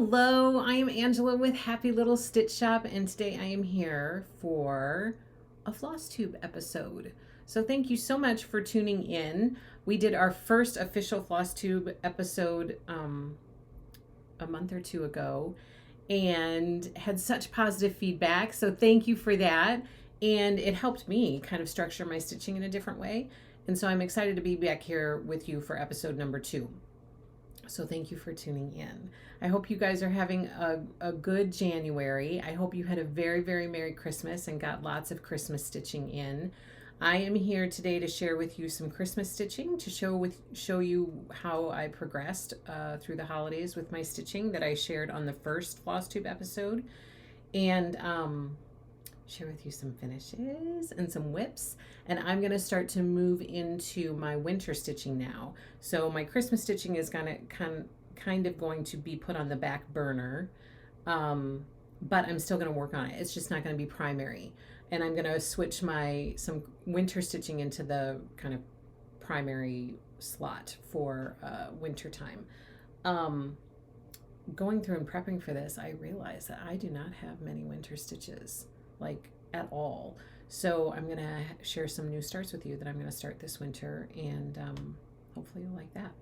Hello, I am Angela with Happy Little Stitch Shop, and today I am here for a Flosstube episode. So thank you so much for tuning in. We did our first official Flosstube episode a month or two ago and had such positive feedback. So thank you for that. And it helped me kind of structure my stitching in a different way. And so I'm excited to be back here with you for episode number 2. So thank you for tuning in. I hope you guys are having a good January. I hope you had a very, very Merry Christmas and got lots of Christmas stitching in. I am here today to share with you some Christmas stitching, to show you how I progressed through the holidays with my stitching that I shared on the first Flosstube episode, and share with you some finishes and some whips. And I'm going to start to move into my winter stitching now. So my Christmas stitching is going to kind of going to be put on the back burner, but I'm still going to work on it. It's just not going to be primary. And I'm going to switch some winter stitching into the kind of primary slot for winter time. Going through and prepping for this, I realized that I do not have many winter stitches, like at all. So I'm going to share some new starts with you that I'm going to start this winter, and hopefully you'll like that.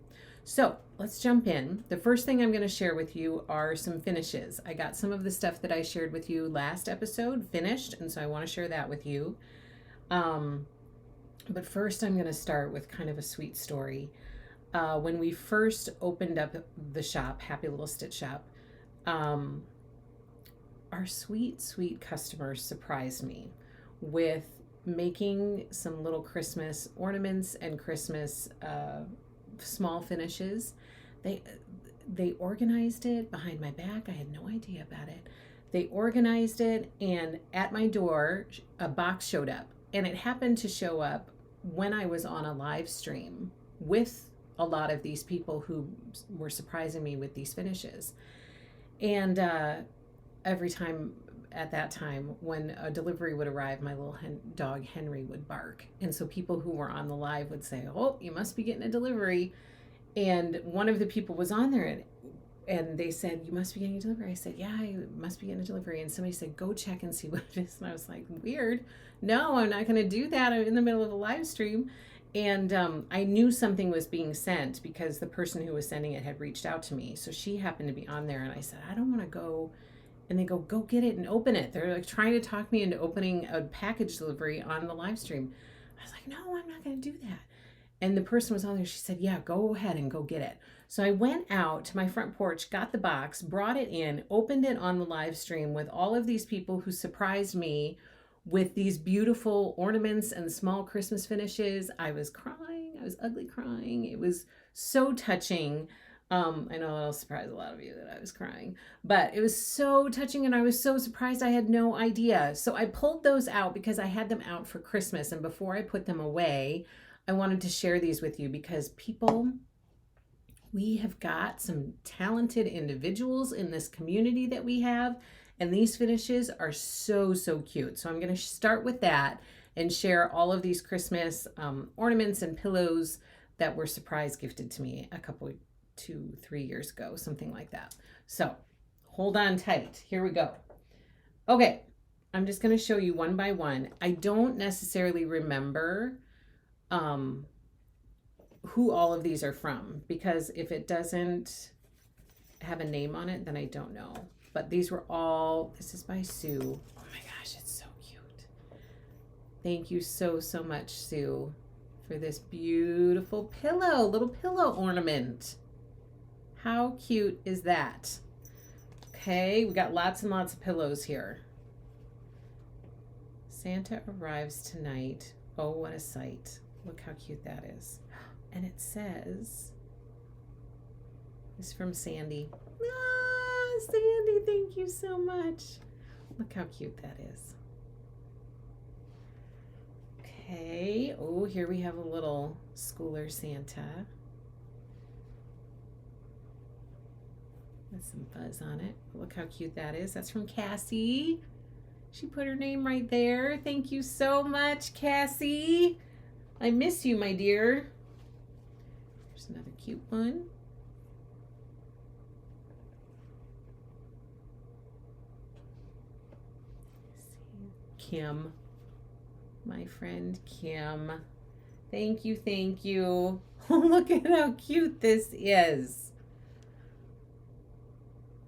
So let's jump in. The first thing I'm going to share with you are some finishes. I got some of the stuff that I shared with you last episode finished, and so I want to share that with you. But first I'm going to start with kind of a sweet story. When we first opened up the shop, Happy Little Stitch Shop, our sweet, sweet customers surprised me with making some little Christmas ornaments and Christmas small finishes. They organized it behind my back. I had no idea about it. They organized it, and at my door, a box showed up. And it happened to show up when I was on a live stream with a lot of these people who were surprising me with these finishes. And every time at that time when a delivery would arrive, my little dog Henry would bark. And so people who were on the live would say, "Oh, you must be getting a delivery." And one of the people was on there, and they said, "You must be getting a delivery." I said, "Yeah, I must be getting a delivery." And somebody said, "Go check and see what it is." And I was like, weird. No, I'm not going to do that. I'm in the middle of a live stream. And I knew something was being sent because the person who was sending it had reached out to me. So she happened to be on there, and I said, "I don't want to go." And they go get it and open it. They're like trying to talk me into opening a package delivery on the live stream. I was like, "No, I'm not going to do that." And the person was on there. She said, "Yeah, go ahead and go get it." So I went out to my front porch, got the box, brought it in, opened it on the live stream with all of these people who surprised me with these beautiful ornaments and small Christmas finishes. I was crying. I was ugly crying. It was so touching. I know that'll surprise a lot of you that I was crying, but it was so touching, and I was so surprised. I had no idea. So I pulled those out because I had them out for Christmas, and before I put them away, I wanted to share these with you because we have got some talented individuals in this community that we have, and these finishes are so, so cute. So I'm going to start with that and share all of these Christmas ornaments and pillows that were surprise gifted to me a couple 2-3 years ago, something like that. So hold on tight. Here we go. Okay, I'm just going to show you one by one. I don't necessarily remember who all of these are from, because if it doesn't have a name on it, then I don't know. But these were all, this is by Sue. Oh my gosh, it's so cute. Thank you so, so much, Sue, for this beautiful little pillow ornament. How cute is that? Okay, we got lots and lots of pillows here. Santa arrives tonight. Oh, what a sight. Look how cute that is. And it says, this is from Sandy. Ah, Sandy, thank you so much. Look how cute that is. Okay, oh, here we have a little schooler Santa with some fuzz on it. Look how cute that is. That's from Cassie. She put her name right there. Thank you so much, Cassie. I miss you, my dear. There's another cute one. Kim. My friend Kim. Thank you, thank you. Look at how cute this is.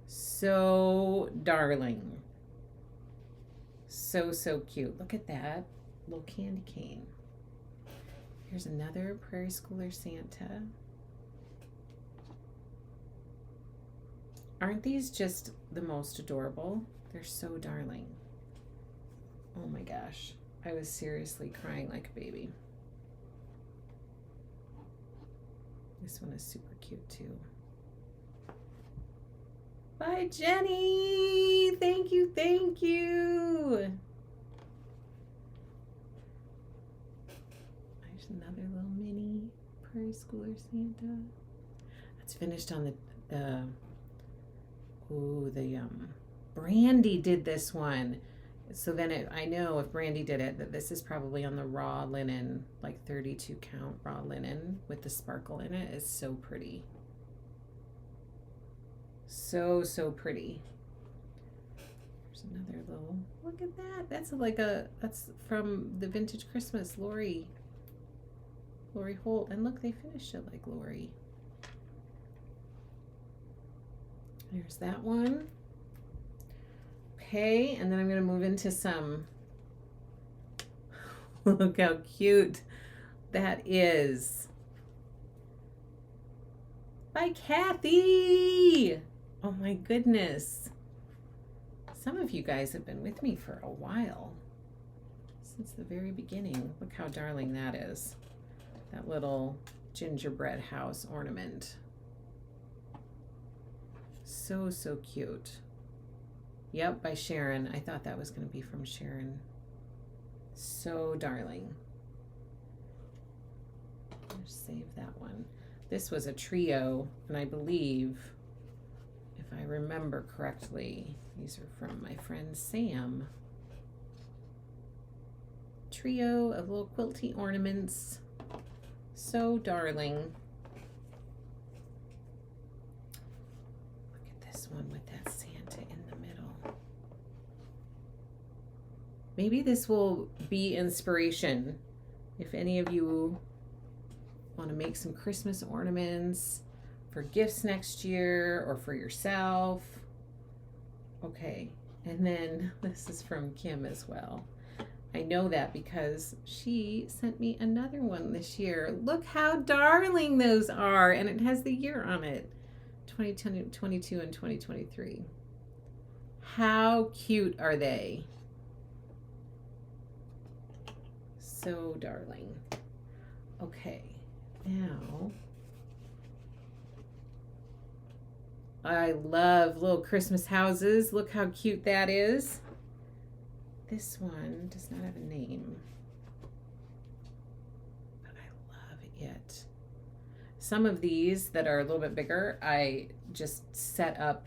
So darling. So, so cute. Look at that little candy cane. Here's another Prairie Schooler Santa. Aren't these just the most adorable? They're so darling. Oh my gosh. I was seriously crying like a baby. This one is super cute too. Bye, Jenny. Thank you, thank you. There's another little mini Prairie Schooler Santa. That's finished on the Brandy did this one. So then I know if Brandy did it, that this is probably on the raw linen, like 32 count raw linen with the sparkle in it. It's so pretty. So, so pretty. There's another little, look at that. That's from the Vintage Christmas, Lori Holt. And look, they finished it like Lori. There's that one. Okay, and then I'm going to move into some, look how cute that is. By Kathy. Oh my goodness. Some of you guys have been with me for a while. Since the very beginning. Look how darling that is. That little gingerbread house ornament. So, so cute. Yep, by Sharon. I thought that was going to be from Sharon. So darling. Just save that one. This was a trio, and I believe, if I remember correctly, these are from my friend Sam. Trio of little quilty ornaments. So darling. Look at this one with that Santa in the middle. Maybe this will be inspiration if any of you want to make some Christmas ornaments for gifts next year or for yourself. Okay, and then this is from Kim as well. I know that because she sent me another one this year. Look how darling those are, and it has the year on it, 2022 and 2023. How cute are they? So darling. Okay. Now, I love little Christmas houses. Look how cute that is. This one does not have a name, but I love it. Some of these that are a little bit bigger, I just set up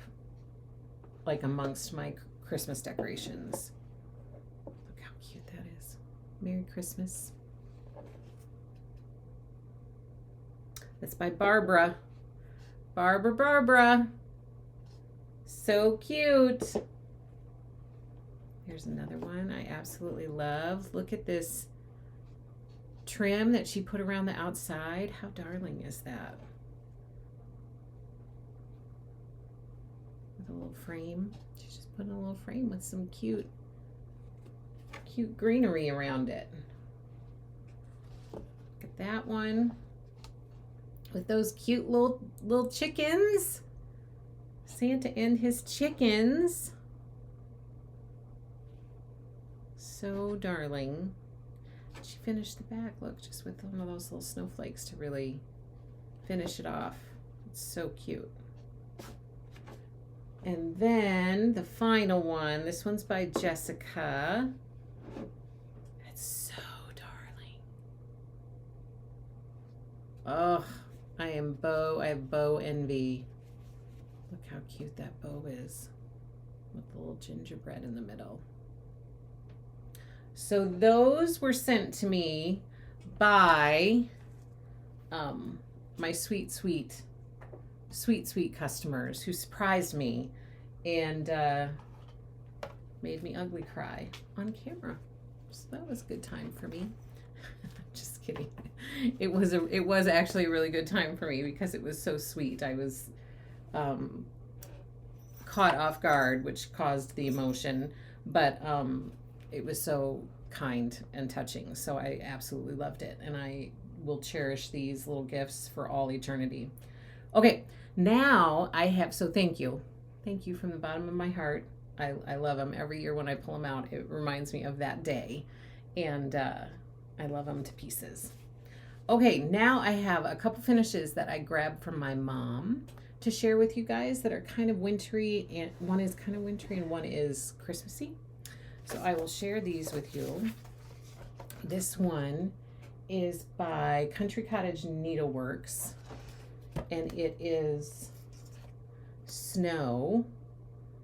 like amongst my Christmas decorations. Look how cute that is. Merry Christmas. That's by Barbara. Barbara. So cute. Here's another one I absolutely love. Look at this trim that she put around the outside. How darling is that? With a little frame. She's just putting a little frame with some cute greenery around it. Look at that one. With those cute little chickens. Santa and his chickens. So darling. She finished the back, look, just with one of those little snowflakes to really finish it off. It's so cute. And then the final one, this one's by Jessica. It's so darling. Oh, I have bow envy. Look how cute that bow is with the little gingerbread in the middle. So those were sent to me by my sweet customers who surprised me. And made me ugly cry on camera. So that was a good time for me. Just kidding. It was actually a really good time for me because it was so sweet. I was caught off guard, which caused the emotion, but it was so kind and touching. So I absolutely loved it, and I will cherish these little gifts for all eternity. Okay, now I have, so thank you. Thank you from the bottom of my heart. I love them. Every year when I pull them out, it reminds me of that day, and I love them to pieces. Okay, now I have a couple finishes that I grabbed from my mom to share with you guys that are kind of wintry, and one is kind of wintry and one is Christmassy. So I will share these with you. This one is by Country Cottage Needleworks, and it is Snow.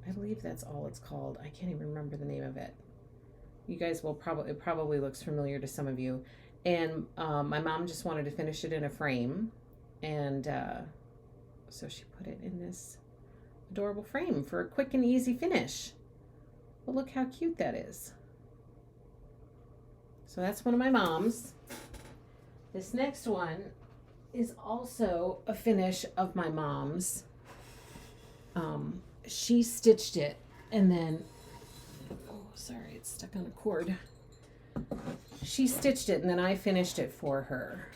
I believe that's all it's called. I can't even remember the name of it. You guys will probably, it probably looks familiar to some of you. And my mom just wanted to finish it in a frame, and so she put it in this adorable frame for a quick and easy finish. Well, look how cute that is. So that's one of my mom's. This next one is also a finish of my mom's. She stitched it, and then, oh, sorry, it's stuck on a cord. She stitched it, and then I finished it for her.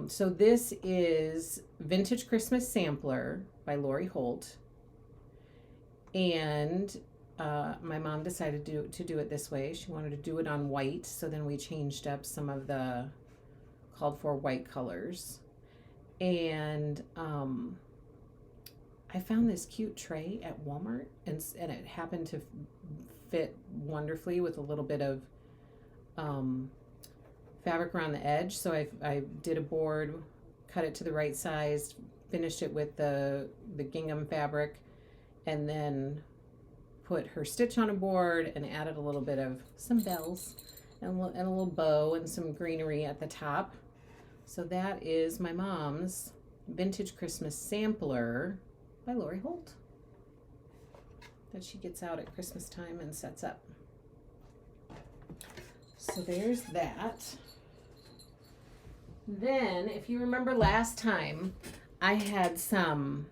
So this is Vintage Christmas Sampler by Lori Holt. And my mom decided to do it this way. She wanted to do it on white, so then we changed up some of the called for white colors. And I found this cute tray at Walmart, and it happened to fit wonderfully with a little bit of fabric around the edge. So I did a board, cut it to the right size, finished it with the gingham fabric, and then put her stitch on a board and added a little bit of some bells and a little bow and some greenery at the top. So that is my mom's Vintage Christmas Sampler by Lori Holt that she gets out at Christmas time and sets up. So there's that. Then, if you remember last time, I had some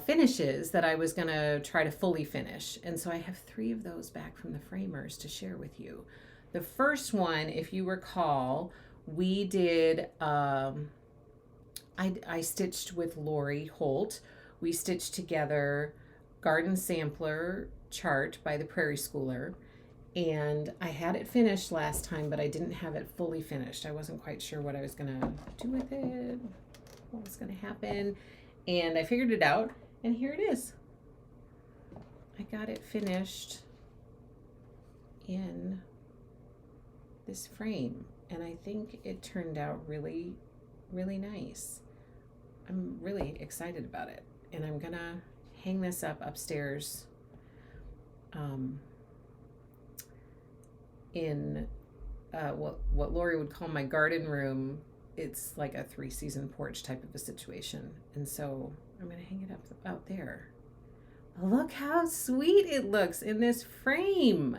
finishes that I was going to try to fully finish. And so I have 3 of those back from the framers to share with you. The first one, if you recall, we did, I stitched with Lori Holt. We stitched together Garden Sampler Chart by the Prairie Schooler. And I had it finished last time, but I didn't have it fully finished. I wasn't quite sure what I was going to do with it, what was going to happen. And I figured it out, and here it is. I got it finished in this frame, and I think it turned out really, really nice. I'm really excited about it, and I'm going to hang this up upstairs in what Lori would call my garden room. It's like a 3-season porch type of a situation. And so I'm going to hang it up out there. Look how sweet it looks in this frame.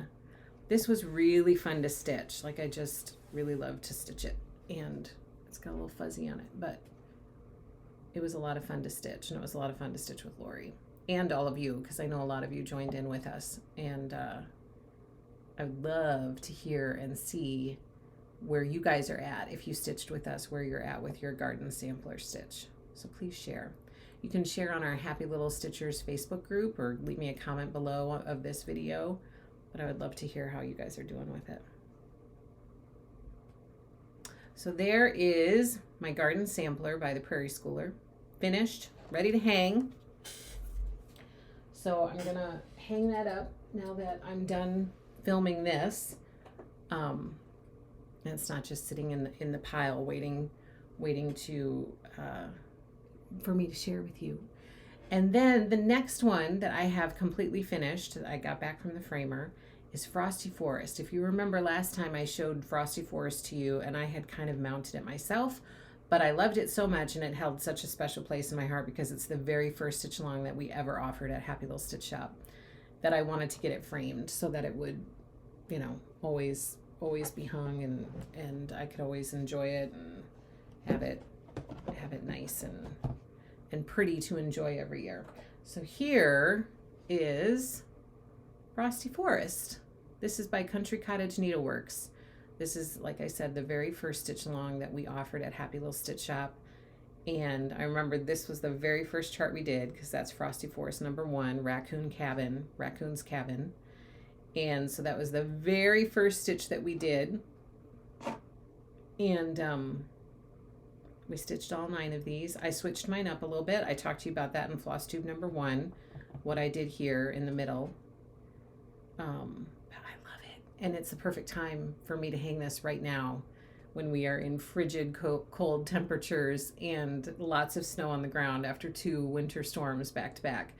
This was really fun to stitch. Like, I just really love to stitch it. And it's got a little fuzzy on it, but it was a lot of fun to stitch. And it was a lot of fun to stitch with Lori and all of you, because I know a lot of you joined in with us. And I'd love to hear and see where you guys are at, if you stitched with us, where you're at with your garden sampler stitch. So please share. You can share on our Happy Little Stitchers Facebook group, or leave me a comment below of this video, but I would love to hear how you guys are doing with it. So there is my garden sampler by the Prairie Schooler, finished, ready to hang. So I'm gonna hang that up now that I'm done filming this. And it's not just sitting in the pile waiting to for me to share with you. And then the next one that I have completely finished, that I got back from the framer, is Frosty Forest. If you remember last time, I showed Frosty Forest to you, and I had kind of mounted it myself, but I loved it so much, and it held such a special place in my heart because it's the very first stitch along that we ever offered at Happy Little Stitch Shop. that I wanted to get it framed so that it would, you know, always be hung, and I could always enjoy it and have it nice and pretty to enjoy every year. So here is Frosty Forest. This is by Country Cottage Needleworks. This is, like I said, the very first stitch along that we offered at Happy Little Stitch Shop. And I remember this was the very first chart we did, because that's Frosty Forest #1, Raccoon's Cabin. And so that was the very first stitch that we did. And we stitched all 9 of these. I switched mine up a little bit. I talked to you about that in Flosstube #1, what I did here in the middle. But I love it. And it's the perfect time for me to hang this right now when we are in frigid cold temperatures and lots of snow on the ground after 2 winter storms back to back.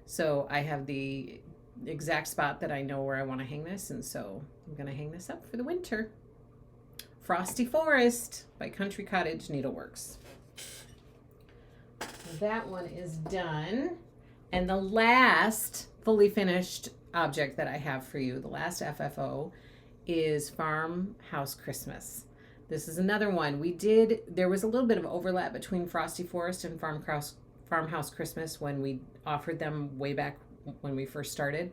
So I have the exact spot that I know where I want to hang this, and so I'm going to hang this up for the winter. Frosty Forest by Country Cottage Needleworks. That one is done. And the last fully finished object that I have for you, the last FFO, is Farmhouse Christmas. This is another one. There was a little bit of overlap between Frosty Forest and Farmhouse Christmas when we offered them way back when we first started.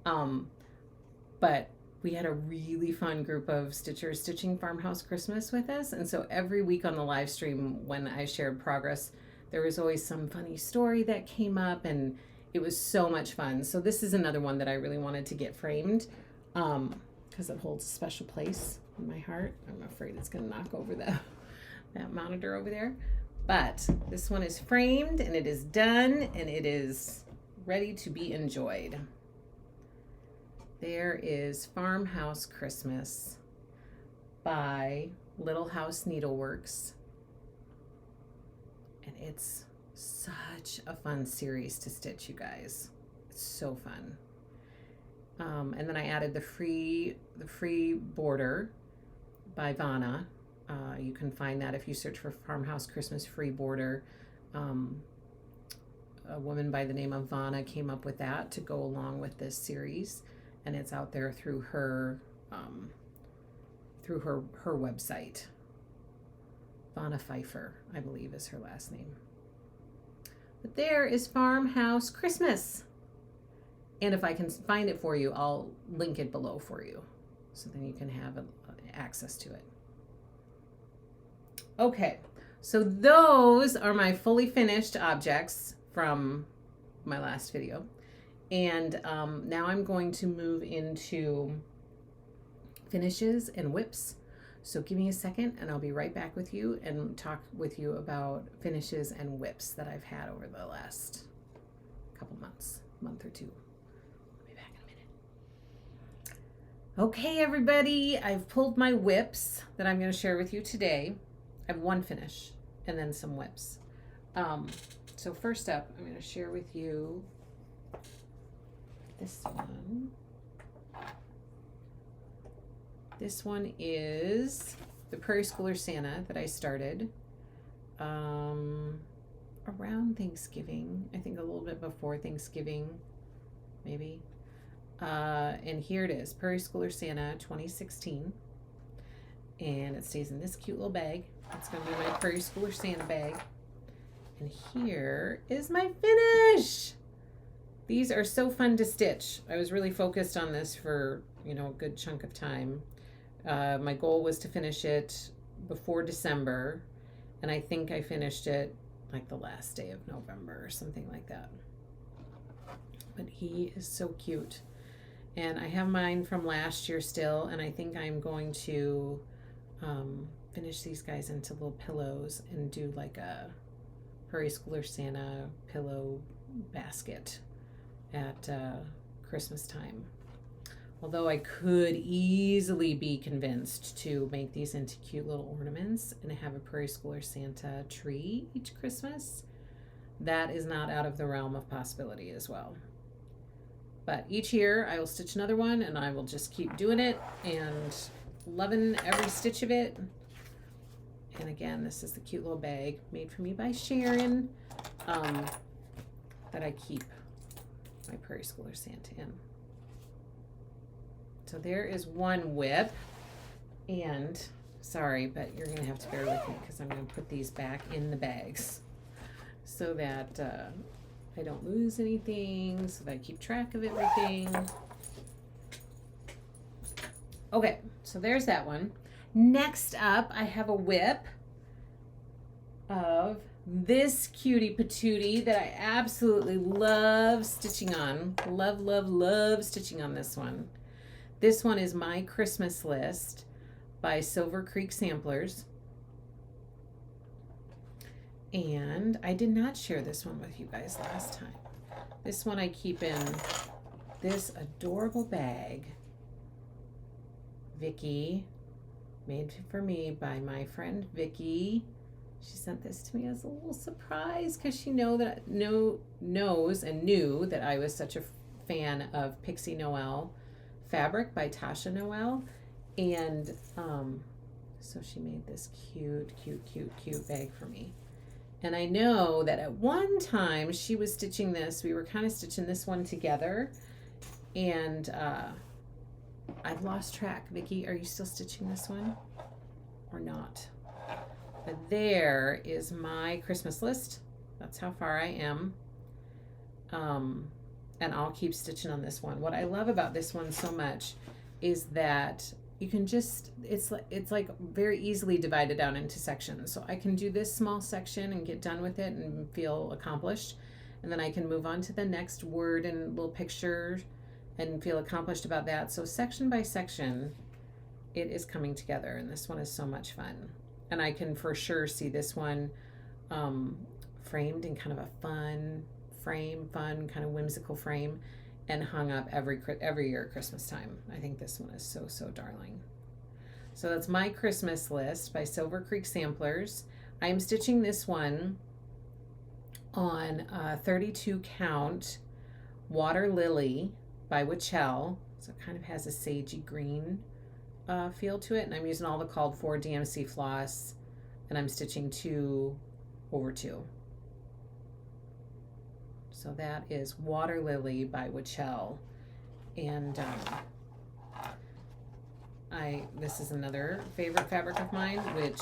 But we had a really fun group of stitchers stitching Farmhouse Christmas with us. And so every week on the live stream, when I shared progress, there was always some funny story that came up, and it was so much fun. So this is another one that I really wanted to get framed, because it holds a special place in my heart. I'm afraid it's going to knock over that monitor over there. But this one is framed, and it is done, and it is ready to be enjoyed. There is Farmhouse Christmas by Little House Needleworks. And it's such a fun series to stitch, you guys. It's so fun. And then I added the free border by Vanna. You can find that if you search for Farmhouse Christmas free border. A woman by the name of Vanna came up with that to go along with this series, and it's out there through her website. Vanna Pfeiffer, I believe, is her last name. But there is Farmhouse Christmas. And if I can find it for you, I'll link it below for you, so then you can have access to it. Okay, so those are my fully finished objects from my last video. And now I'm going to move into finishes and whips. So give me a second and I'll be right back with you and talk with you about finishes and whips that I've had over the last couple months, month or two. I'll be back in a minute. Okay, everybody, I've pulled my whips that I'm going to share with you today. I have one finish and then some whips. So first up, I'm going to share with you this one. This one is the Prairie Schooler Santa that I started around Thanksgiving. I think a little bit before Thanksgiving, maybe. And here it is, Prairie Schooler Santa 2016. And it stays in this cute little bag. It's going to be my Prairie Schooler Santa bag. And here is my finish. These are so fun to stitch. I was really focused on this for, a good chunk of time. My goal was to finish it before December, and I think I finished it like the last day of November or something like that. But he is so cute. And I have mine from last year still, and I think I'm going to finish these guys into little pillows and do like a Prairie Schooler Santa pillow basket at Christmas time. Although I could easily be convinced to make these into cute little ornaments and have a Prairie Schooler Santa tree each Christmas. That is not out of the realm of possibility as well. But each year I will stitch another one, and I will just keep doing it and loving every stitch of it. And again, this is the cute little bag made for me by Sharon that I keep my Prairie Schooler Santa in. So there is one whip, and sorry, but you're gonna have to bear with me because I'm gonna put these back in the bags so that I don't lose anything, so that I keep track of everything. Okay, so there's that one. Next up, I have a whip of this cutie patootie that I absolutely love stitching on. Love, love, love stitching on this one. This one is My Christmas List by Silver Creek Samplers. And I did not share this one with you guys last time. This one I keep in this adorable bag. Vicky, made for me by my friend Vicky. She sent this to me as a little surprise because she knows and knew that I was such a fan of Pixie Noel fabric by Tasha Noel. And so she made this cute, cute, cute, cute bag for me. And I know that at one time she was stitching this. We were kind of stitching this one together. And I've lost track. Vicki, are you still stitching this one or not? But there is my Christmas list. That's how far I am. And I'll keep stitching on this one. What I love about this one so much is that you can just, it's like very easily divided out into sections. So I can do this small section and get done with it and feel accomplished. And then I can move on to the next word and little picture and feel accomplished about that. So section by section, it is coming together, and this one is so much fun. And I can for sure see this one framed in kind of a fun kind of whimsical frame, and hung up every year at Christmas time. I think this one is so darling. So that's My Christmas List by Silver Creek Samplers. I'm stitching this one on 32 count Water Lily by Wichell. So it kind of has a sagey green feel to it, and I'm using all the called for DMC floss, and I'm stitching 2/2. So that is Water Lily by Wichell. And this is another favorite fabric of mine, which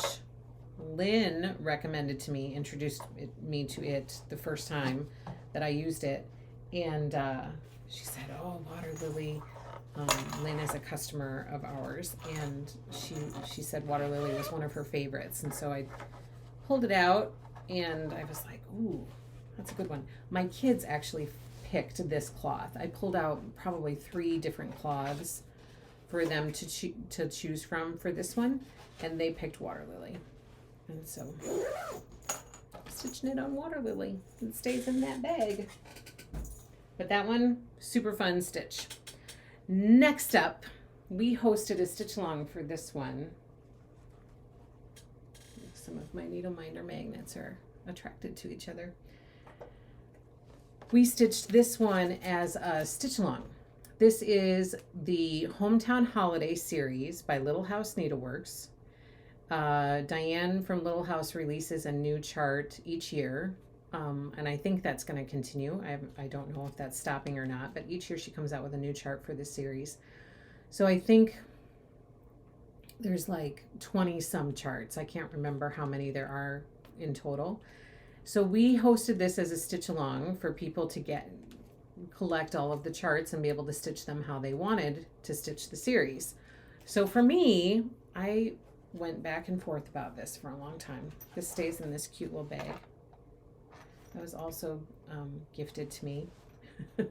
Lynn recommended to me, introduced me to it the first time that I used it. And she said, oh, Water Lily. Lynn is a customer of ours, and she said Water Lily was one of her favorites. And so I pulled it out, and I was like, ooh, that's a good one. My kids actually picked this cloth. I pulled out probably 3 different cloths for them to choose from for this one, and they picked Water Lily. And so I'm stitching it on Water Lily. It stays in that bag. But that one, super fun stitch. Next up, we hosted a stitch along for this one. Some of my needle minder magnets are attracted to each other. We stitched this one as a stitch along. This is the Hometown Holiday series by Little House Needleworks. Diane from Little House releases a new chart each year, and I think that's going to continue. I don't know if that's stopping or not, but each year she comes out with a new chart for this series. So I think there's like 20 some charts. I can't remember how many there are in total. So we hosted this as a stitch along for people to collect all of the charts and be able to stitch them how they wanted to stitch the series. So for me, I went back and forth about this for a long time. This stays in this cute little bag. That was also gifted to me.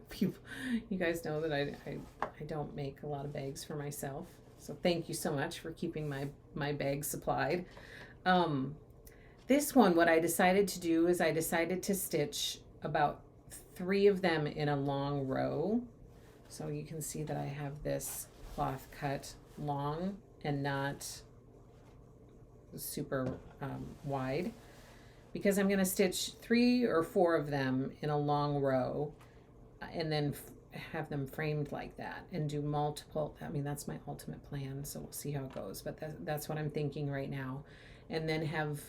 People, you guys know that I don't make a lot of bags for myself. So thank you so much for keeping my bags supplied. This one, what I decided to do is I decided to stitch about 3 of them in a long row. So you can see that I have this cloth cut long and not super wide, because I'm going to stitch 3 or 4 of them in a long row and then have them framed like that and do multiple. I mean, that's my ultimate plan, so we'll see how it goes, but that's what I'm thinking right now. And then have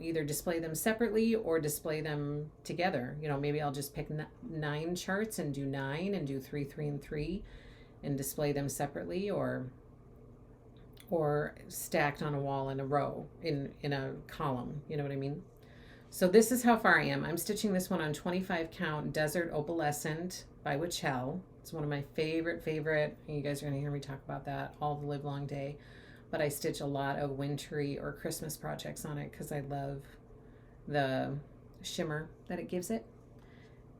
either display them separately or display them together. Maybe I'll just pick 9 charts and do 9 and do 3, 3, and 3 and display them separately, or stacked on a wall in a row, in a column. You know what I mean? So this is how far I am. I'm stitching this one on 25 count Desert Opalescent by Wichell. It's one of my favorite. You guys are going to hear me talk about that all the live long day. But I stitch a lot of wintry or Christmas projects on it because I love the shimmer that it gives it.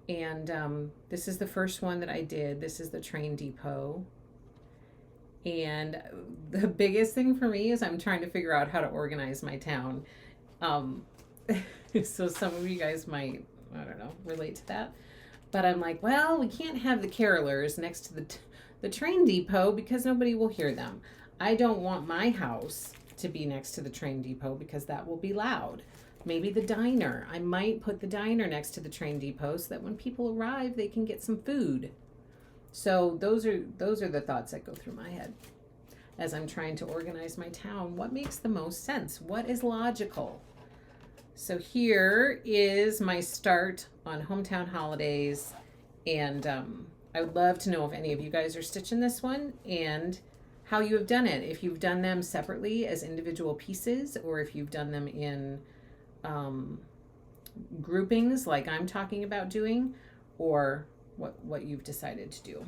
And this is the first one that I did. This is the train depot. And the biggest thing for me is I'm trying to figure out how to organize my town. So some of you guys might, I don't know, relate to that. But I'm like, well, we can't have the carolers next to the train depot because nobody will hear them. I don't want my house to be next to the train depot because that will be loud. Maybe the diner. I might put the diner next to the train depot so that when people arrive, they can get some food. So those are the thoughts that go through my head as I'm trying to organize my town. What makes the most sense? What is logical? So here is my start on Hometown Holidays, and I would love to know if any of you guys are stitching this one and how you have done it. If you've done them separately as individual pieces, or if you've done them in groupings like I'm talking about doing, or what you've decided to do.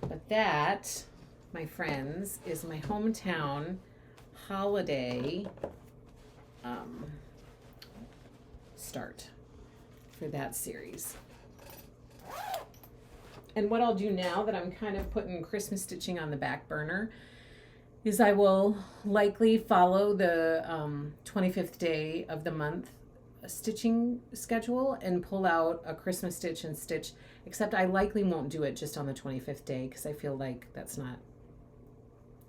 But that, my friends, is my Hometown Holiday start for that series. And what I'll do now that I'm kind of putting Christmas stitching on the back burner is I will likely follow the 25th day of the month stitching schedule and pull out a Christmas stitch and stitch, except I likely won't do it just on the 25th day because I feel like that's not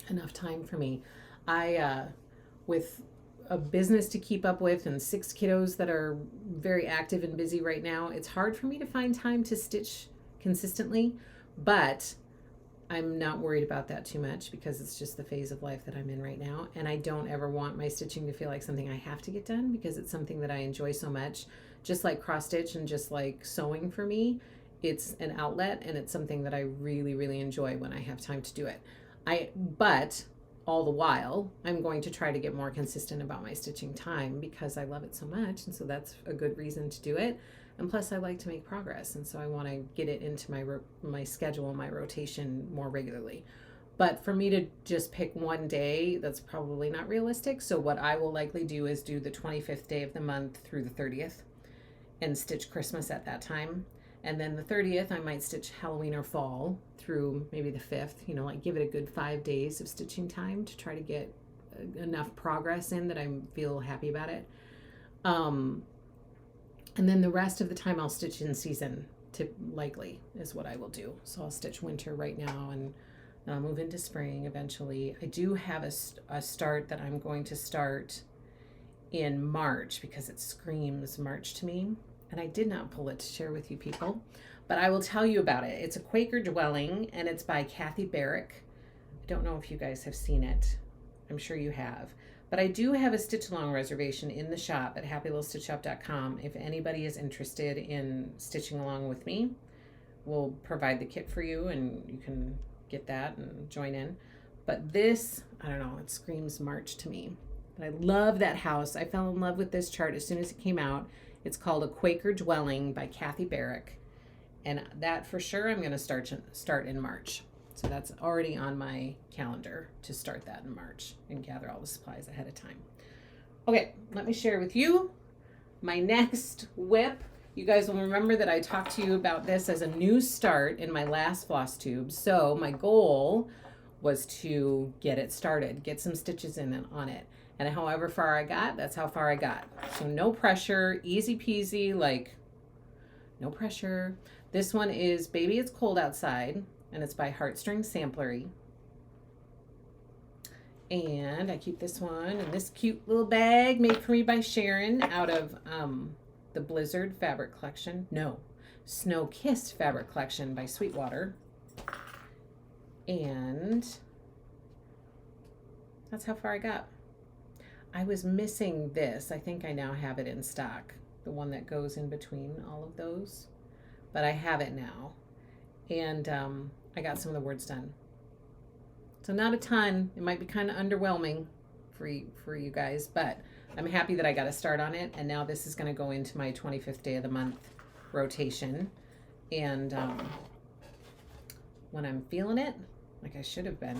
enough time for me. With a business to keep up with and 6 kiddos that are very active and busy right now, it's hard for me to find time to stitch consistently, but I'm not worried about that too much because it's just the phase of life that I'm in right now. And I don't ever want my stitching to feel like something I have to get done because it's something that I enjoy so much. Just like cross stitch and just like sewing for me, it's an outlet and it's something that I really, really enjoy when I have time to do it. But all the while, I'm going to try to get more consistent about my stitching time because I love it so much. And so that's a good reason to do it. And plus I like to make progress. And so I want to get it into my schedule, my rotation more regularly. But for me to just pick one day, that's probably not realistic. So what I will likely do is do the 25th day of the month through the 30th and stitch Christmas at that time. And then the 30th, I might stitch Halloween or fall through maybe the 5th, like give it a good 5 days of stitching time to try to get enough progress in that I feel happy about it. And then the rest of the time I'll stitch in season, likely is what I will do. So I'll stitch winter right now and I'll move into spring eventually. I do have a start that I'm going to start in March because it screams March to me. And I did not pull it to share with you people, but I will tell you about it. It's a Quaker dwelling and it's by Kathy Barrick. I don't know if you guys have seen it. I'm sure you have. But I do have a stitch along reservation in the shop at happylittlestitchshop.com. If anybody is interested in stitching along with me, we'll provide the kit for you and you can get that and join in. But this, I don't know, it screams March to me. But I love that house. I fell in love with this chart as soon as it came out. It's called A Quaker Dwelling by Kathy Barrick. And that for sure I'm going to start in March. So that's already on my calendar to start that in March and gather all the supplies ahead of time. Okay, let me share with you my next whip. You guys will remember that I talked to you about this as a new start in my last Flosstube. So my goal was to get it started, get some stitches in on it. And however far I got, that's how far I got. So no pressure, easy peasy, like no pressure. This one is Baby It's Cold Outside, and it's by Heartstring Samplery. And I keep this one in this cute little bag made for me by Sharon out of the Blizzard fabric collection. No, Snow Kissed fabric collection by Sweetwater. And that's how far I got. I was missing this. I think I now have it in stock, the one that goes in between all of those, but I have it now. And I got some of the words done. So not a ton. It might be kind of underwhelming for you guys, but I'm happy that I got a start on it. And now this is going to go into my 25th day of the month rotation. And when I'm feeling it, like I should have been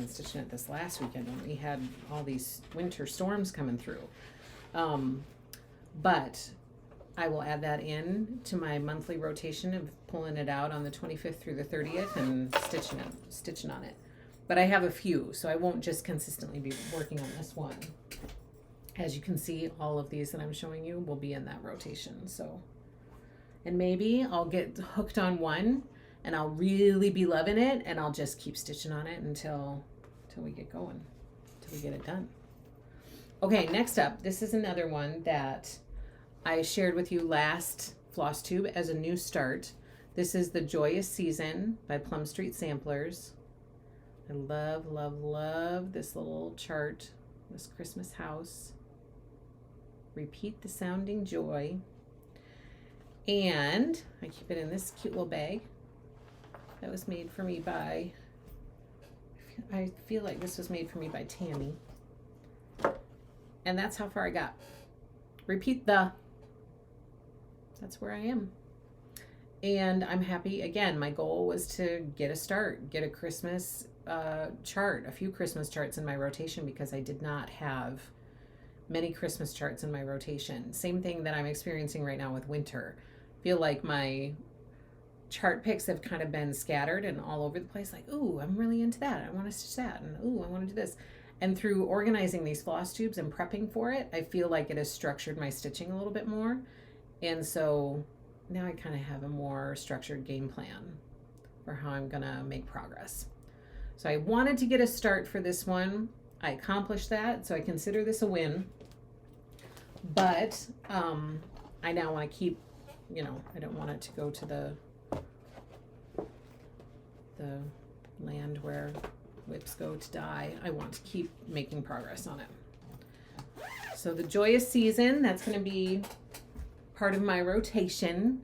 stitching it this last weekend when we had all these winter storms coming through. But I will add that in to my monthly rotation of pulling it out on the 25th through the 30th and stitching on it. But I have a few, so I won't just consistently be working on this one. As you can see, all of these that I'm showing you will be in that rotation. So, and maybe I'll get hooked on one and I'll really be loving it, and I'll just keep stitching on it until we get going, until we get it done. Okay, next up, this is another one that I shared with you last Flosstube as a new start. This is the Joyous Season by Plum Street Samplers. I love, love, love this little chart, this Christmas house. Repeat the sounding joy. And I keep it in this cute little bag that was made for me by, I feel like this was made for me by Tammy. And that's how far I got. Repeat the, that's where I am. And I'm happy. Again, my goal was to get a start, get a Christmas chart, a few Christmas charts in my rotation, because I did not have many Christmas charts in my rotation. Same thing that I'm experiencing right now with winter. Feel like my chart picks have kind of been scattered and all over the place. Like, ooh, I'm really into that. I want to stitch that. And ooh, I want to do this. And through organizing these floss tubes and prepping for it, I feel like it has structured my stitching a little bit more. And so now I kind of have a more structured game plan for how I'm going to make progress. So I wanted to get a start for this one. I accomplished that, so I consider this a win. But I now want to keep, I don't want it to go to the land where whips go to die. I want to keep making progress on it. So the Joyous Season, that's going to be part of my rotation.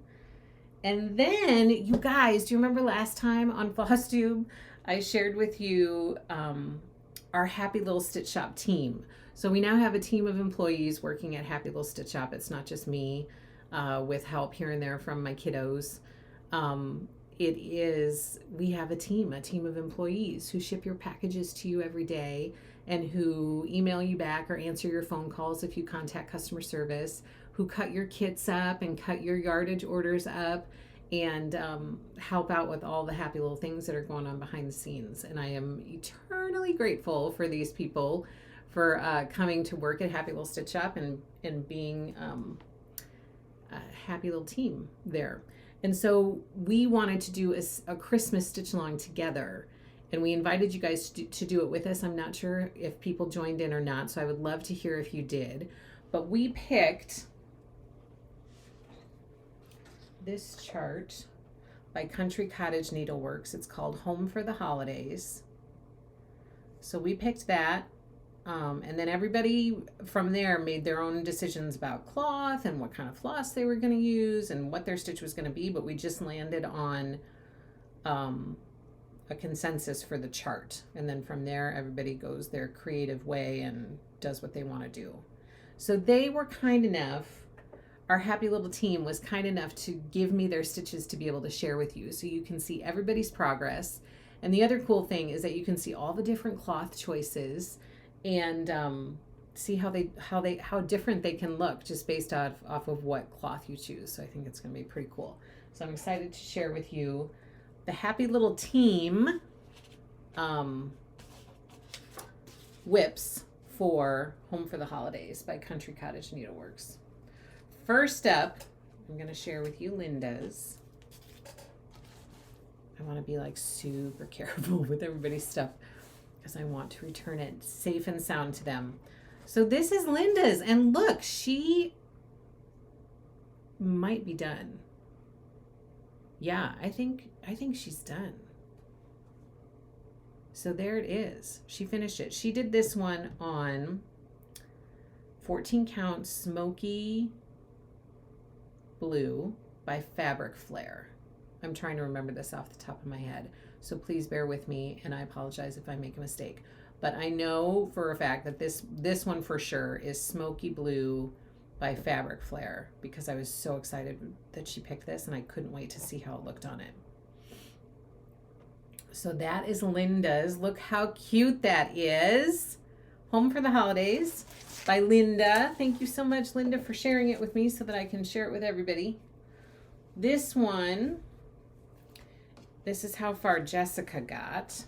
And then, you guys, do you remember last time on Flosstube, I shared with you our Happy Little Stitch Shop team. So we now have a team of employees working at Happy Little Stitch Shop. It's not just me with help here and there from my kiddos. We have a team of employees who ship your packages to you every day and who email you back or answer your phone calls if you contact customer service, who cut your kits up and cut your yardage orders up and help out with all the happy little things that are going on behind the scenes. And I am eternally grateful for these people for coming to work at Happy Little Stitch Shop and being a happy little team there. And so we wanted to do a Christmas stitch along together, and we invited you guys to do it with us. I'm not sure if people joined in or not, so I would love to hear if you did. But we picked this chart by Country Cottage Needleworks. It's called Home for the Holidays. So we picked that. And then everybody from there made their own decisions about cloth and what kind of floss they were going to use and what their stitch was going to be. But we just landed on a consensus for the chart. And then from there, everybody goes their creative way and does what they want to do. So they were kind enough, our happy little team was kind enough to give me their stitches to be able to share with you. So you can see everybody's progress. And the other cool thing is that you can see all the different cloth choices and see how different they can look just based off of what cloth you choose. So I think it's going to be pretty cool. So I'm excited to share with you the happy little team whips for Home for the Holidays by Country Cottage Needleworks. First up, I'm going to share with you Linda's. I want to be like super careful with everybody's stuff because I want to return it safe and sound to them. So this is Linda's, and look, she might be done. Yeah, I think she's done. So there it is. She finished it. She did this one on 14 count smoky blue by Fabric Flare. I'm trying to remember this off the top of my head, so please bear with me, and I apologize if I make a mistake. But I know for a fact that this one for sure is Smoky Blue by Fabric Flare, because I was so excited that she picked this and I couldn't wait to see how it looked on it. So that is Linda's. Look how cute that is. Home for the Holidays by Linda. Thank you so much, Linda, for sharing it with me so that I can share it with everybody. This one, this is how far Jessica got.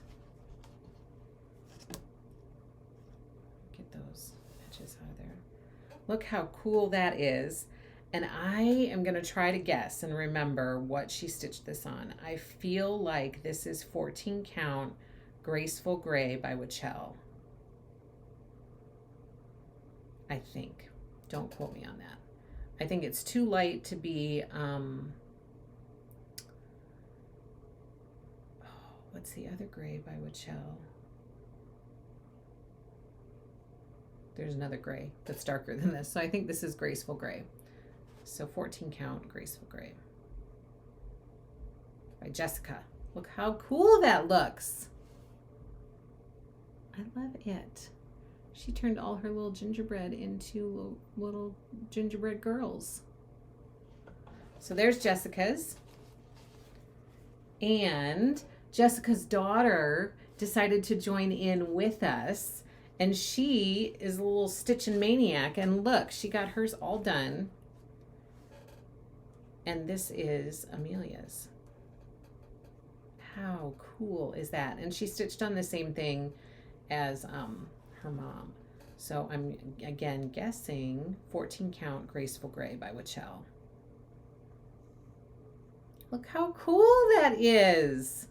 Get those edges out of there. Look how cool that is. And I am going to try to guess and remember what she stitched this on. I feel like this is 14 count Graceful Gray by Wichelle. I think. Don't quote me on that. I think it's too light to be, what's the other gray by Wichelle? There's another gray that's darker than this. So I think this is Graceful Gray. So 14 count Graceful Gray by Jessica. Look how cool that looks. I love it. She turned all her little gingerbread into little gingerbread girls. So there's Jessica's. And Jessica's daughter decided to join in with us. And she is a little stitching maniac. And look, she got hers all done. And this is Amelia's. How cool is that? And she stitched on the same thing as her mom. So I'm again guessing 14 count Graceful Gray by Wichelle. Look how cool that is.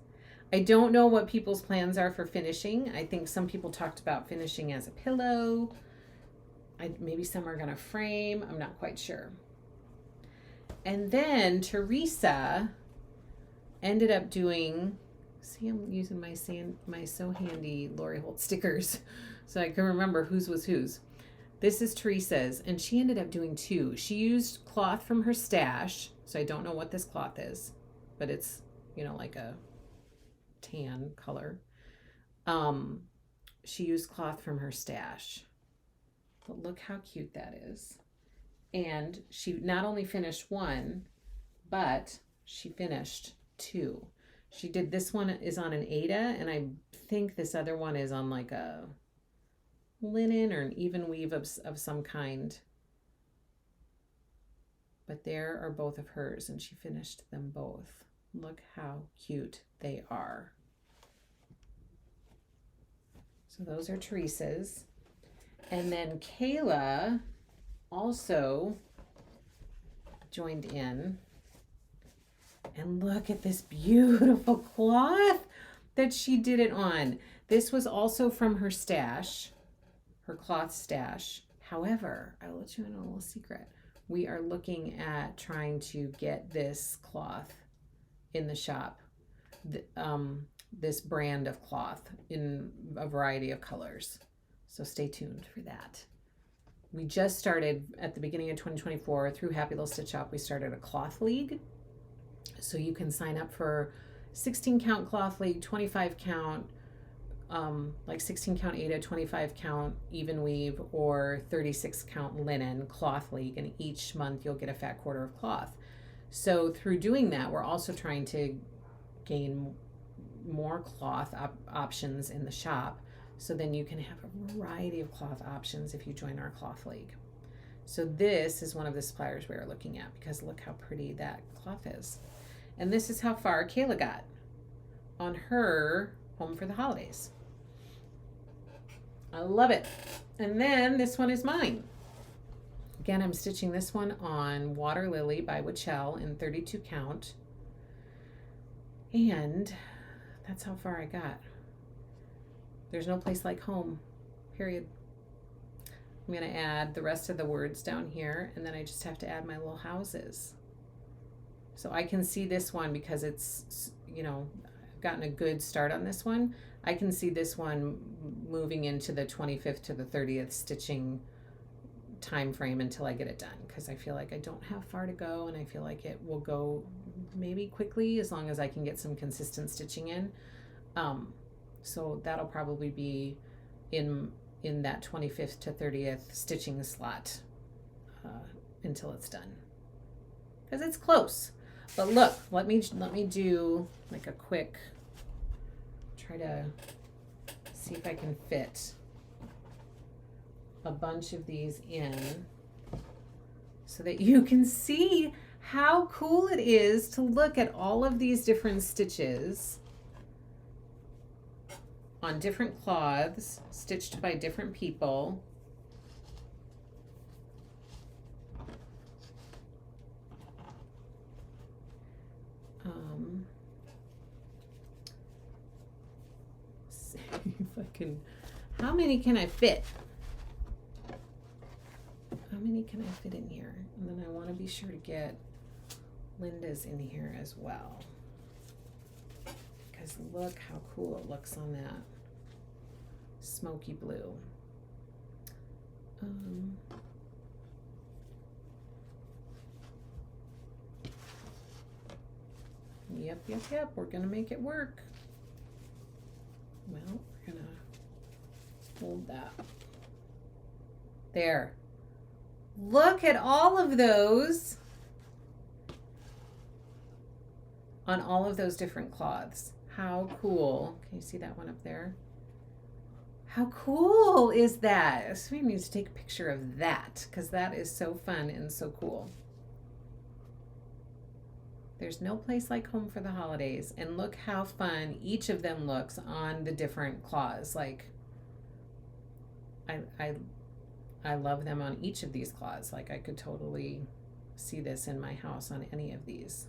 I don't know what people's plans are for finishing. I think some people talked about finishing as a pillow. Maybe some are gonna frame. I'm not quite sure. And then Teresa ended up doing, see, I'm using my So Handy Lori Holt stickers so I can remember whose was whose. This is Teresa's, and she ended up doing two. She used cloth from her stash, so I don't know what this cloth is, but it's, you know, like a tan color. She used cloth from her stash. But look how cute that is. And she not only finished one, but she finished two. She did, this one is on an Aida, and I think this other one is on like a linen or an even weave of some kind. But there are both of hers, and she finished them both. Look how cute they are. So those are Teresa's. And then Kayla also joined in. And look at this beautiful cloth that she did it on. This was also from her stash, her cloth stash. However, I'll let you in on a little secret. We are looking at trying to get this cloth in the shop, this brand of cloth in a variety of colors. So stay tuned for that. We just started at the beginning of 2024 through Happy Little Stitch Shop. We started a cloth league. So you can sign up for 16 count cloth league, 25 count, like 16 count Aida, 25 count even weave, or 36 count linen cloth league. And each month you'll get a fat quarter of cloth. So through doing that, we're also trying to gain more cloth options in the shop. So then you can have a variety of cloth options if you join our cloth league. So this is one of the suppliers we are looking at, because look how pretty that cloth is. And this is how far Kayla got on her Home for the Holidays. I love it. And then this one is mine. Again, I'm stitching this one on Water Lily by Wichelle in 32 count. And that's how far I got. There's no place like home, period. I'm going to add the rest of the words down here, and then I just have to add my little houses. So I can see this one because it's, you know, I've gotten a good start on this one. I can see this one moving into the 25th to the 30th stitching time frame until I get it done, because I feel like I don't have far to go, and I feel like it will go maybe quickly as long as I can get some consistent stitching in. So that'll probably be in that 25th to 30th stitching slot until it's done, because it's close. But look, let me do like a quick, try to see if I can fit a bunch of these in so that you can see how cool it is to look at all of these different stitches on different cloths, stitched by different people. See if I can, how many can I fit? How many can I fit in here? And then I want to be sure to get Linda's in here as well, because look how cool it looks on that smoky blue. Yep, we're gonna make it work. Well, we're gonna hold that there. Look at all of those on all of those different cloths. How cool. Can you see that one up there? How cool is that? So we need to take a picture of that, because that is so fun and so cool. There's no place like home for the holidays. And look how fun each of them looks on the different cloths. Like, I love them on each of these cloths. Like, I could totally see this in my house on any of these.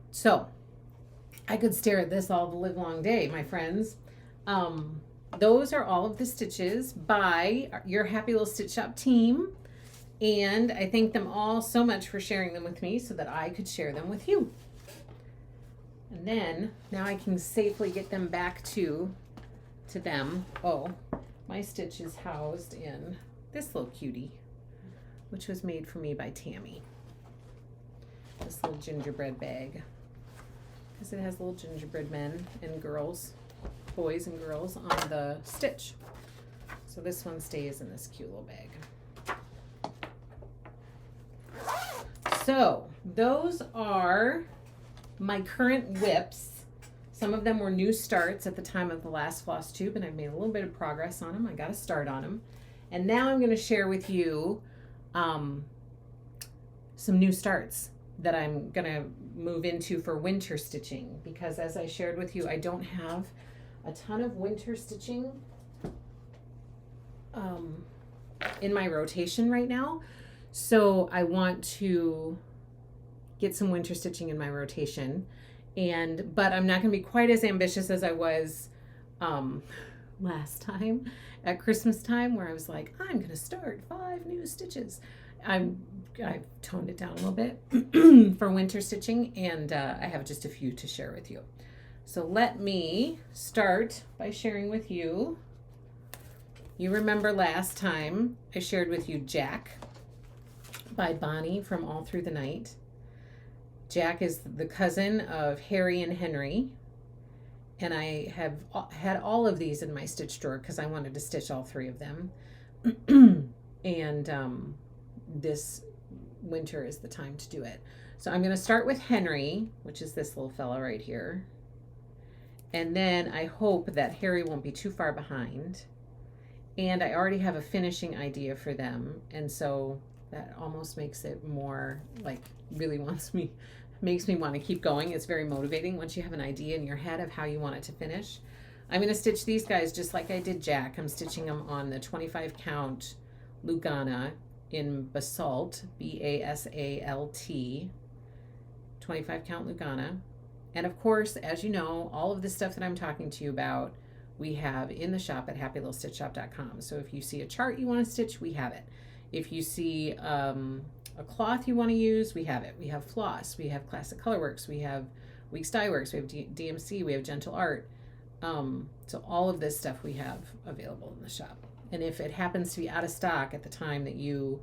So I could stare at this all the live long day, my friends. Those are all of the stitches by your Happy Little Stitch Shop team. And I thank them all so much for sharing them with me so that I could share them with you. And then now I can safely get them back to them. Oh, my stitch is housed in this little cutie, which was made for me by Tammy. This little gingerbread bag, because it has little gingerbread men and girls, boys and girls on the stitch. So this one stays in this cute little bag. So those are my current whips. Some of them were new starts at the time of the last Flosstube, and I've made a little bit of progress on them. I got a start on them. And now I'm going to share with you some new starts that I'm going to move into for winter stitching, because as I shared with you, I don't have a ton of winter stitching in my rotation right now. So I want to get some winter stitching in my rotation, but I'm not going to be quite as ambitious as I was last time at Christmas time, where I was like, I'm going to start 5 new stitches. I've toned it down a little bit for winter stitching, and I have just a few to share with you. So let me start by sharing with you. You remember last time I shared with you Jack by Bonnie from All Through the Night. Jack is the cousin of Harry and Henry, and I have had all of these in my stitch drawer because I wanted to stitch all 3 of them. And this winter is the time to do it. So I'm going to start with Henry, which is this little fella right here. And then I hope that Harry won't be too far behind. And I already have a finishing idea for them, and so that almost makes it more like really makes me want to keep going. It's very motivating once you have an idea in your head of how you want it to finish. I'm going to stitch these guys just like I did Jack. I'm stitching them on the 25 count Lugana in Basalt, B-A-S-A-L-T, 25 count Lugana. And of course, as you know, all of the stuff that I'm talking to you about, we have in the shop at happylittlestitchshop.com. So if you see a chart you want to stitch, we have it. If you see a cloth you want to use, we have it. We have Floss, we have Classic Colorworks, we have Weeks Dye Works, we have DMC, we have Gentle Art. So all of this stuff we have available in the shop. And if it happens to be out of stock at the time that you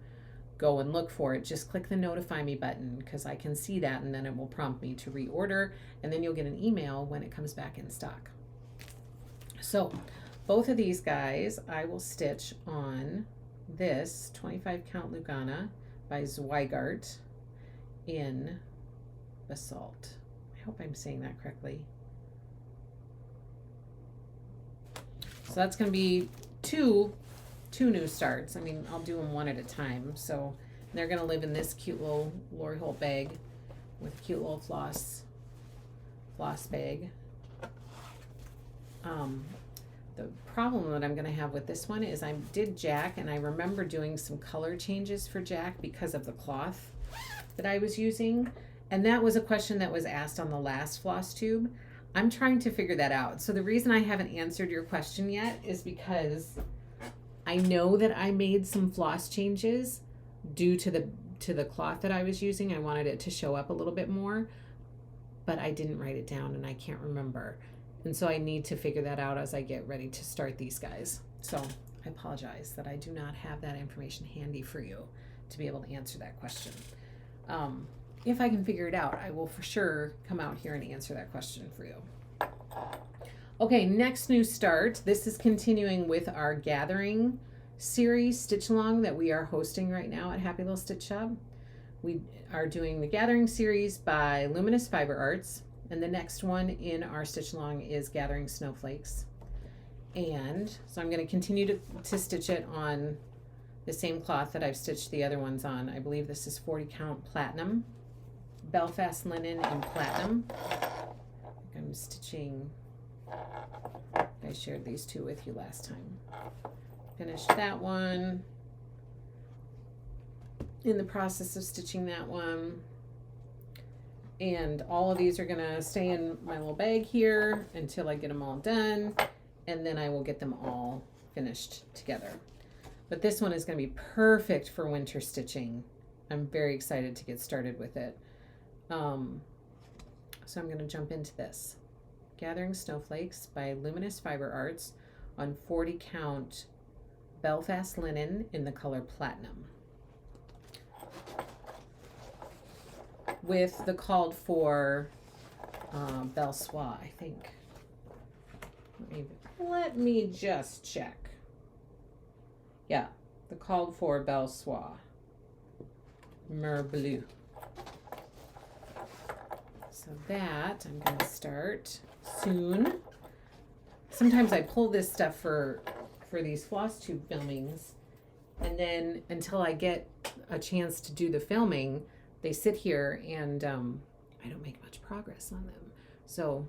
go and look for it, just click the notify me button, because I can see that, and then it will prompt me to reorder, and then you'll get an email when it comes back in stock. So both of these guys I will stitch on this 25 count Lugana by Zweigart in Basalt. I hope I'm saying that correctly. So that's going to be two new starts. I mean, I'll do them one at a time. So they're going to live in this cute little Lori Holt bag with a cute little floss bag. The problem that I'm going to have with this one is I did Jack, and I remember doing some color changes for Jack because of the cloth that I was using. And that was a question that was asked on the last Flosstube. I'm trying to figure that out. So the reason I haven't answered your question yet is because I know that I made some floss changes due to the cloth that I was using. I wanted it to show up a little bit more, but I didn't write it down and I can't remember. And so I need to figure that out as I get ready to start these guys. So I apologize that I do not have that information handy for you to be able to answer that question. If I can figure it out, I will for sure come out here and answer that question for you. Okay, next new start. This is continuing with our gathering series stitch along that we are hosting right now at Happy Little Stitch Shop. We are doing the gathering series by Luminous Fiber Arts, and the next one in our stitch along is Gathering Snowflakes. And so I'm going to continue to stitch it on the same cloth that I've stitched the other ones on. I believe this is 40 count platinum, Belfast linen in platinum. I'm stitching, I shared these two with you last time. Finished that one. In the process of stitching that one. And all of these are gonna stay in my little bag here until I get them all done. And then I will get them all finished together. But this one is gonna be perfect for winter stitching. I'm very excited to get started with it. So I'm going to jump into this. Gathering Snowflakes by Luminous Fiber Arts on 40 count Belfast linen in the color platinum. With the called for Belle Soie, I think. Let me just check. Yeah, the called for Belle Soie. Mer Bleu. So that I'm going to start soon. Sometimes I pull this stuff for these Flosstube filmings, and then until I get a chance to do the filming, they sit here and I don't make much progress on them. So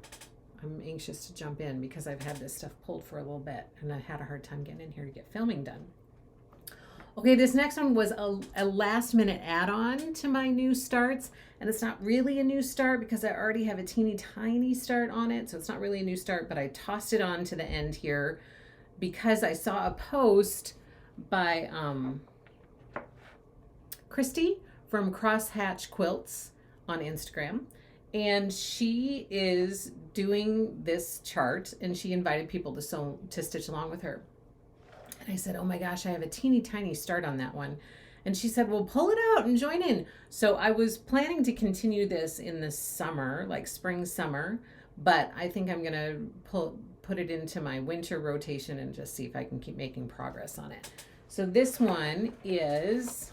I'm anxious to jump in because I've had this stuff pulled for a little bit and I had a hard time getting in here to get filming done. Okay, this next one was a last minute add-on to my new starts, and it's not really a new start because I already have a teeny tiny start on it, so it's not really a new start, but I tossed it on to the end here because I saw a post by Kristie from Crosshatch Quilts on Instagram, and she is doing this chart, and she invited people to stitch along with her. And I said, oh my gosh, I have a teeny tiny start on that one. And she said, well, pull it out and join in. So I was planning to continue this in the summer, like spring, summer, but I think I'm going to put it into my winter rotation and just see if I can keep making progress on it. So this one is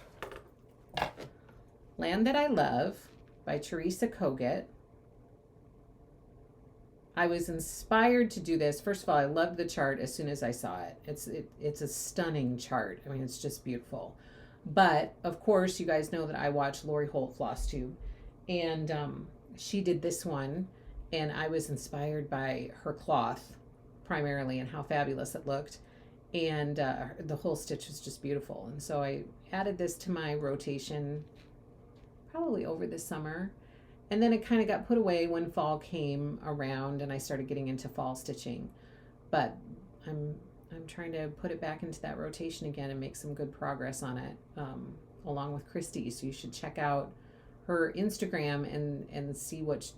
Land That I Love by Teresa Kogut. I was inspired to do this. First of all, I loved the chart as soon as I saw it. It's a stunning chart. I mean, it's just beautiful. But of course, you guys know that I watch Lori Holt Flosstube, and she did this one, and I was inspired by her cloth primarily and how fabulous it looked, and the whole stitch was just beautiful. And so I added this to my rotation probably over the summer. And then it kind of got put away when fall came around and I started getting into fall stitching. But I'm trying to put it back into that rotation again and make some good progress on it, along with Kristie. So you should check out her Instagram and see what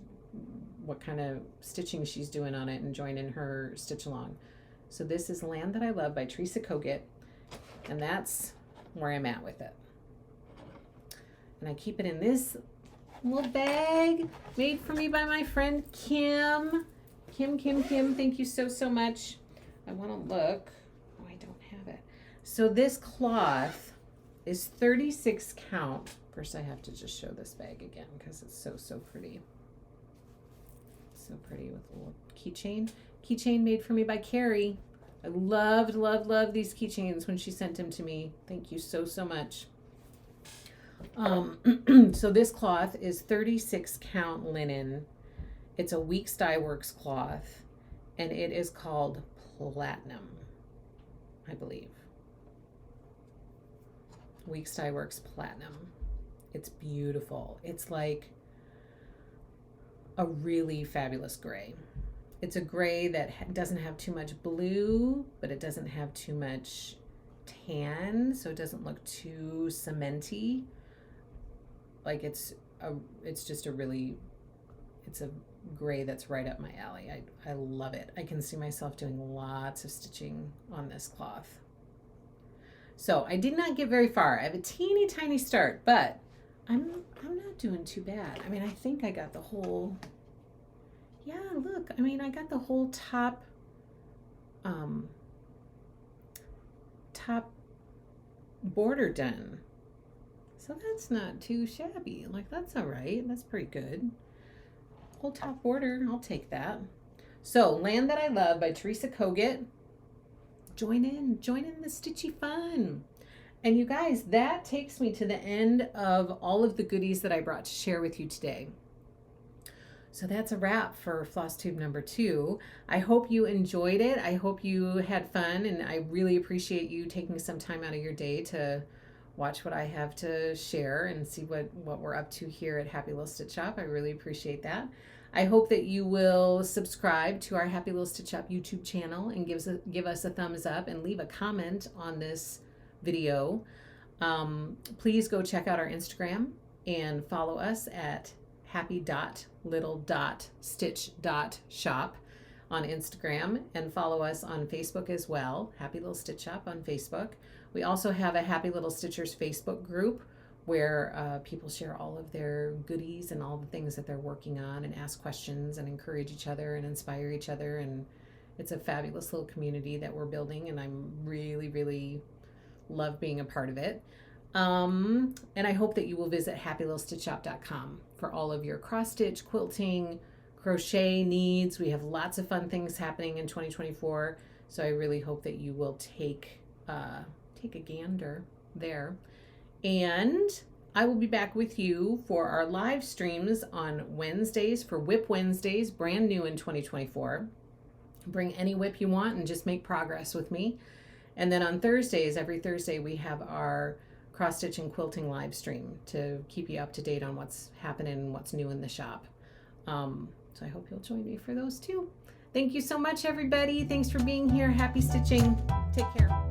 kind of stitching she's doing on it and join in her stitch along. So this is Land That I Love by Teresa Kogut. And that's where I'm at with it. And I keep it in this little bag made for me by my friend Kim. Kim, thank you so much. I want to look. Oh, I don't have it. So this cloth is 36 count. First, I have to just show this bag again because it's so pretty. So pretty with a little keychain. Keychain made for me by Carrie. I loved these keychains when she sent them to me. Thank you so much. So this cloth is 36 count linen. It's a Weeks Dye Works cloth, and it is called Platinum, I believe. Weeks Dye Works Platinum. It's beautiful. It's like a really fabulous gray. It's a gray that doesn't have too much blue, but it doesn't have too much tan, so it doesn't look too cementy. Like it's just a gray that's right up my alley. I love it. I can see myself doing lots of stitching on this cloth. So I did not get very far. I have a teeny tiny start, but I'm not doing too bad. I mean, I think I got the whole, yeah, look, I mean, I got the whole top border done. So that's not too shabby. Like, that's all right. That's pretty good. Whole top border, I'll take that. So, Land That I Love by Teresa Kogut. Join in the stitchy fun. And you guys, that takes me to the end of all of the goodies that I brought to share with you today. So that's a wrap for Flosstube number 2. I hope you enjoyed it. I hope you had fun, and I really appreciate you taking some time out of your day to watch what I have to share and see what we're up to here at Happy Little Stitch Shop. I really appreciate that. I hope that you will subscribe to our Happy Little Stitch Shop YouTube channel and give us a thumbs up and leave a comment on this video. Please go check out our Instagram and follow us at happy.little.stitch.shop on Instagram, and follow us on Facebook as well, Happy Little Stitch Shop on Facebook. We also have a Happy Little Stitchers Facebook group where people share all of their goodies and all the things that they're working on and ask questions and encourage each other and inspire each other. And it's a fabulous little community that we're building, and I'm really love being a part of it. And I hope that you will visit happylittlestitchshop.com for all of your cross stitch, quilting, crochet needs. We have lots of fun things happening in 2024. So I really hope that you will take a gander there. And I will be back with you for our live streams on Wednesdays for Whip Wednesdays, brand new in 2024. Bring any whip you want and just make progress with me. And then on Thursdays, every Thursday, we have our cross stitch and quilting live stream to keep you up to date on what's happening and what's new in the shop. So I hope you'll join me for those too. Thank you so much, everybody. Thanks for being here. Happy stitching. Take care.